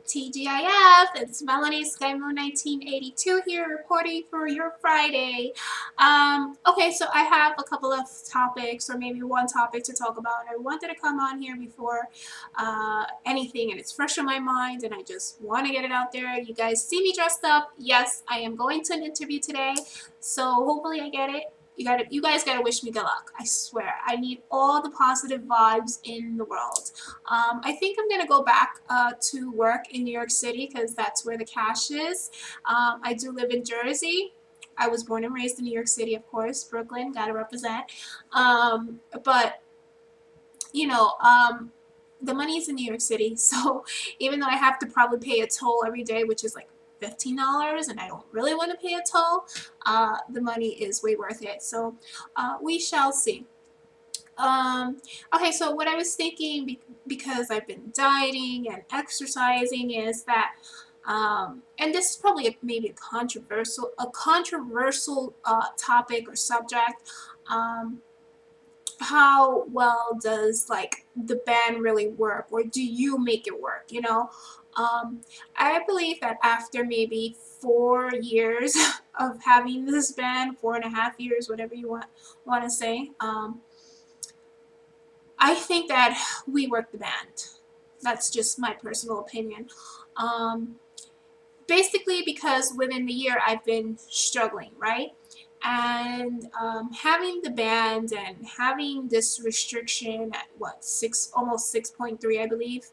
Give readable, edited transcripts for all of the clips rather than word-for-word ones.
TGIF, it's Melanie Sky Moon 1982 here reporting for your Friday. Okay, so I have a couple of topics, or maybe one topic to talk about. I wanted to come on here before anything, and it's fresh in my mind, and I just want to get it out there. You guys see me dressed up. Yes, I am going to an interview today, so hopefully I get it. You guys gotta wish me good luck. I swear, I need all the positive vibes in the world. I think I'm gonna go back to work in New York City because that's where the cash is. I do live in Jersey. I was born and raised in New York City, of course. Brooklyn, gotta represent. But you know, the money's in New York City, so even though I have to probably pay a toll every day, which is like $15, and I don't really want to pay a toll, the money is way worth it. So we shall see. Okay, so what I was thinking, because I've been dieting and exercising, is that and this is probably maybe a controversial topic or subject. How well does like the band really work, or do you make it work, you know? I believe that after maybe 4 years of having this band, 4.5 years, whatever you want to say, I think that we work the band. That's just my personal opinion. Basically because within the year I've been struggling, right? And having the band and having this restriction at what, almost 6.3, I believe.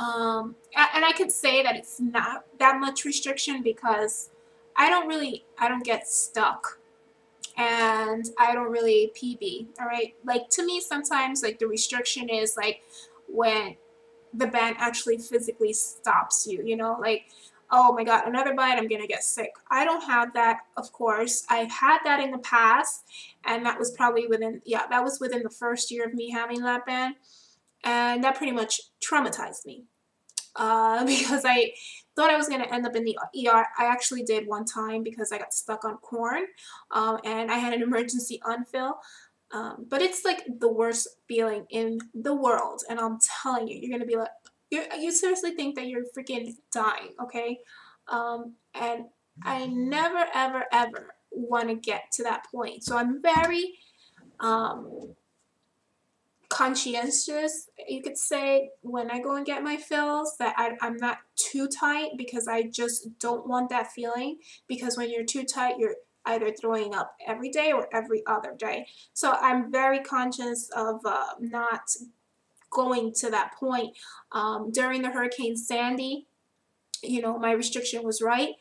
And I could say that it's not that much restriction because I don't get stuck, and I don't really PB. All right, like to me sometimes like the restriction is like when the band actually physically stops you, you know, like, oh my god, another bite, I'm gonna get sick. I don't have that, of course. I've had that in the past, and that was probably within, yeah, that was within the first year of me having that band, and that pretty much traumatized me because I thought I was going to end up in the ER. I actually did one time because I got stuck on corn, and I had an emergency unfill. But it's like the worst feeling in the world, and I'm telling you, you're going to be like, you seriously think that you're freaking dying, okay? And I never, ever, ever want to get to that point. So I'm very conscientious, you could say, when I go and get my fills, that I'm not too tight because I just don't want that feeling, because when you're too tight, you're either throwing up every day or every other day. So I'm very conscious of not going to that point. During the Hurricane Sandy, you know, my restriction was right.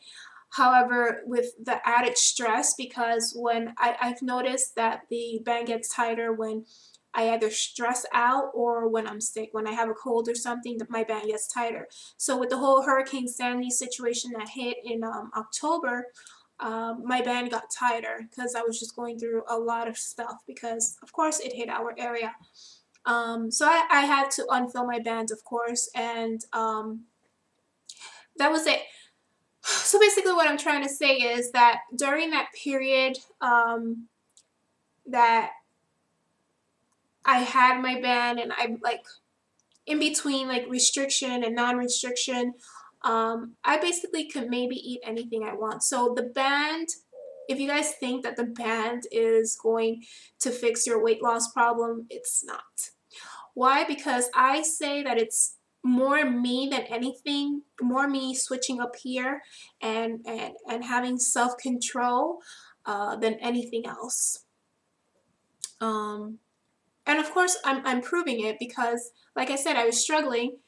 However, with the added stress, because when I've noticed that the band gets tighter when I either stress out or when I'm sick. When I have a cold or something, my band gets tighter. So with the whole Hurricane Sandy situation that hit in October, my band got tighter because I was just going through a lot of stuff because, of course, it hit our area. So I had to unfill my band, of course, and that was it. So basically what I'm trying to say is that during that period that I had my band, and I'm like in between like restriction and non-restriction, I basically could maybe eat anything I want. So the band, if you guys think that the band is going to fix your weight loss problem, it's not. Why? Because I say that it's more me than anything, more me switching up here and having self-control than anything else. And of course, I'm proving it because, like I said, I was struggling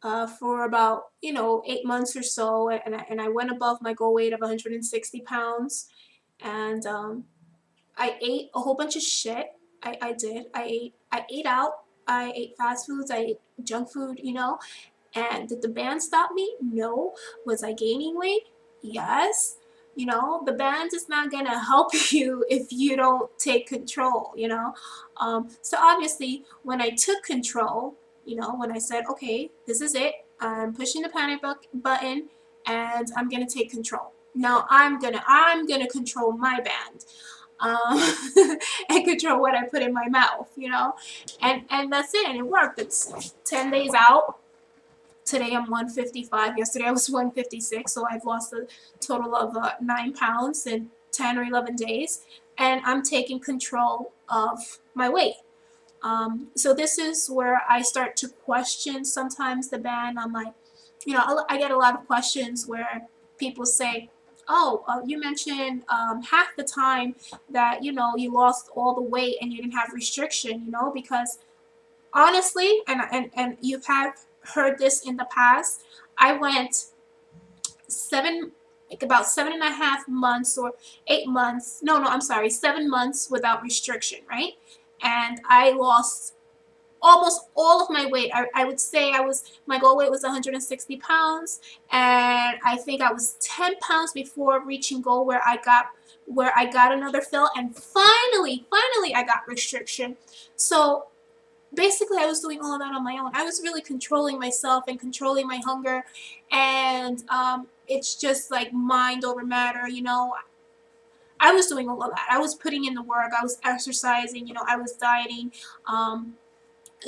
for about, 8 months or so, and I went above my goal weight of 160 pounds, and I ate a whole bunch of shit. I did. I ate out. I ate fast foods. I ate junk food, you know. And did the band stop me? No. Was I gaining weight? Yes. You know, the band is not going to help you if you don't take control, you know. So obviously, when I took control, you know, when I said, okay, this is it, I'm pushing the panic button, and I'm going to take control. Now I'm gonna control my band, and control what I put in my mouth, you know, and that's it, and it worked. It's 10 days out, today I'm 155. Yesterday I was 156. So I've lost a total of 9 pounds in 10 or 11 days. And I'm taking control of my weight. So this is where I start to question sometimes the band. I'm like, you know, I get a lot of questions where people say, oh, you mentioned half the time that, you know, you lost all the weight and you didn't have restriction, you know, because honestly, and you've have heard this in the past, I went about 7.5 months or 8 months, no, I'm sorry, 7 months without restriction, right? And I lost almost all of my weight. I would say my goal weight was 160 pounds, and I think I was 10 pounds before reaching goal where I got another fill, and finally I got restriction. So basically I was doing all of that on my own. I was really controlling myself and controlling my hunger, and it's just like mind over matter, you know. I was doing all of that. I was putting in the work. I was exercising, you know, I was dieting.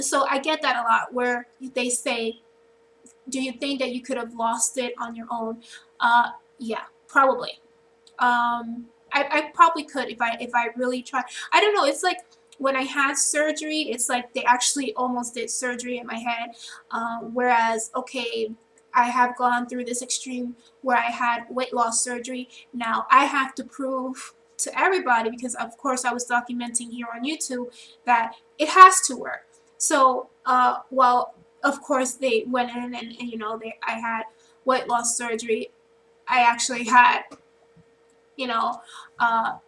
So I get that a lot where they say, do you think that you could have lost it on your own? Yeah, probably. I probably could if I really tried. I don't know. It's like when I had surgery, it's like they actually almost did surgery in my head. Whereas, okay, I have gone through this extreme where I had weight loss surgery. Now I have to prove to everybody, because of course I was documenting here on YouTube, that it has to work. So, well, of course they went in and you know, I had weight loss surgery. I actually had, you know,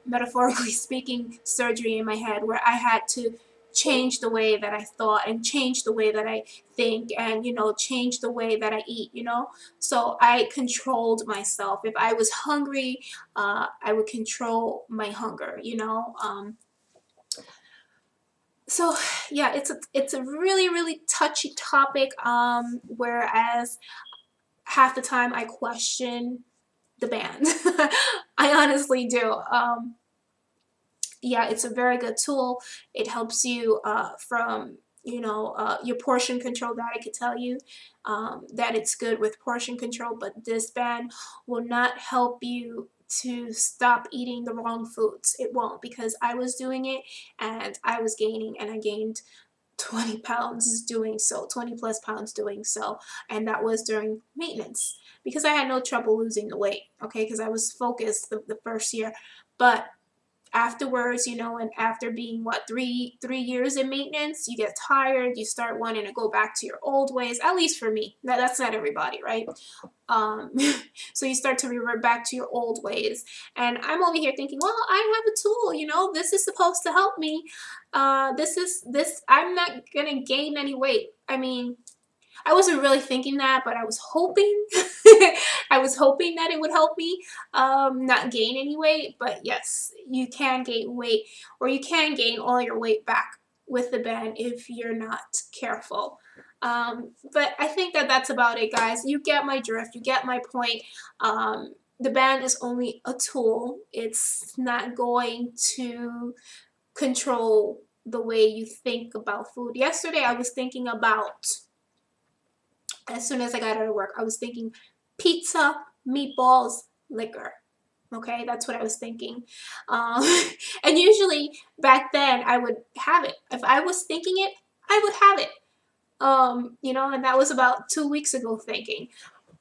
metaphorically speaking, surgery in my head where I had to change the way that I thought and change the way that I think and, you know, change the way that I eat, you know. So I controlled myself. If I was hungry, I would control my hunger, you know. So yeah, it's a really touchy topic, whereas half the time I question the band. I honestly do. Yeah, it's a very good tool. It helps you from, you know, your portion control. That I could tell you that it's good with portion control, but this band will not help you to stop eating the wrong foods. It won't, because I was doing it and I was gaining, and I gained 20 pounds doing so, 20 plus pounds doing so, and that was during maintenance because I had no trouble losing the weight, okay, because I was focused the first year. But afterwards, you know, and after being what, three years in maintenance, you get tired, you start wanting to go back to your old ways, at least for me. That's not everybody, right? So you start to revert back to your old ways, and I'm over here thinking, well, I have a tool, you know, this is supposed to help me. I'm not gonna gain any weight. I mean, I wasn't really thinking that, but I was hoping I was hoping that it would help me not gain any weight. But yes, you can gain weight, or you can gain all your weight back with the band if you're not careful. But I think that that's about it, guys. You get my drift. You get my point. The band is only a tool. It's not going to control the way you think about food. Yesterday, I was thinking about, as soon as I got out of work, I was thinking pizza, meatballs, liquor. Okay, that's what I was thinking. And usually back then I would have it. If I was thinking it, I would have it. You know, and that was about 2 weeks ago thinking.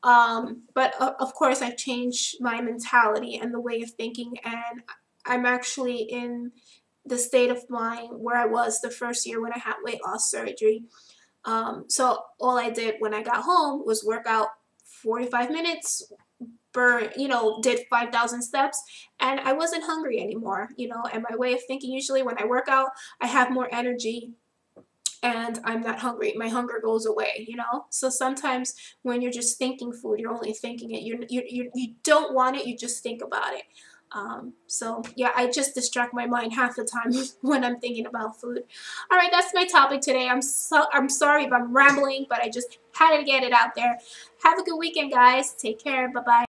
But of course I've changed my mentality and the way of thinking, and I'm actually in the state of mind where I was the first year when I had weight loss surgery. So all I did when I got home was work out 45 minutes, did 5,000 steps, and I wasn't hungry anymore, you know. And my way of thinking, usually when I work out, I have more energy and I'm not hungry. My hunger goes away, you know. So sometimes when you're just thinking food, you're only thinking it. You don't want it, you just think about it. So yeah, I just distract my mind half the time when I'm thinking about food. All right, that's my topic today. I'm sorry if I'm rambling, but I just had to get it out there. Have a good weekend, guys. Take care. Bye-bye.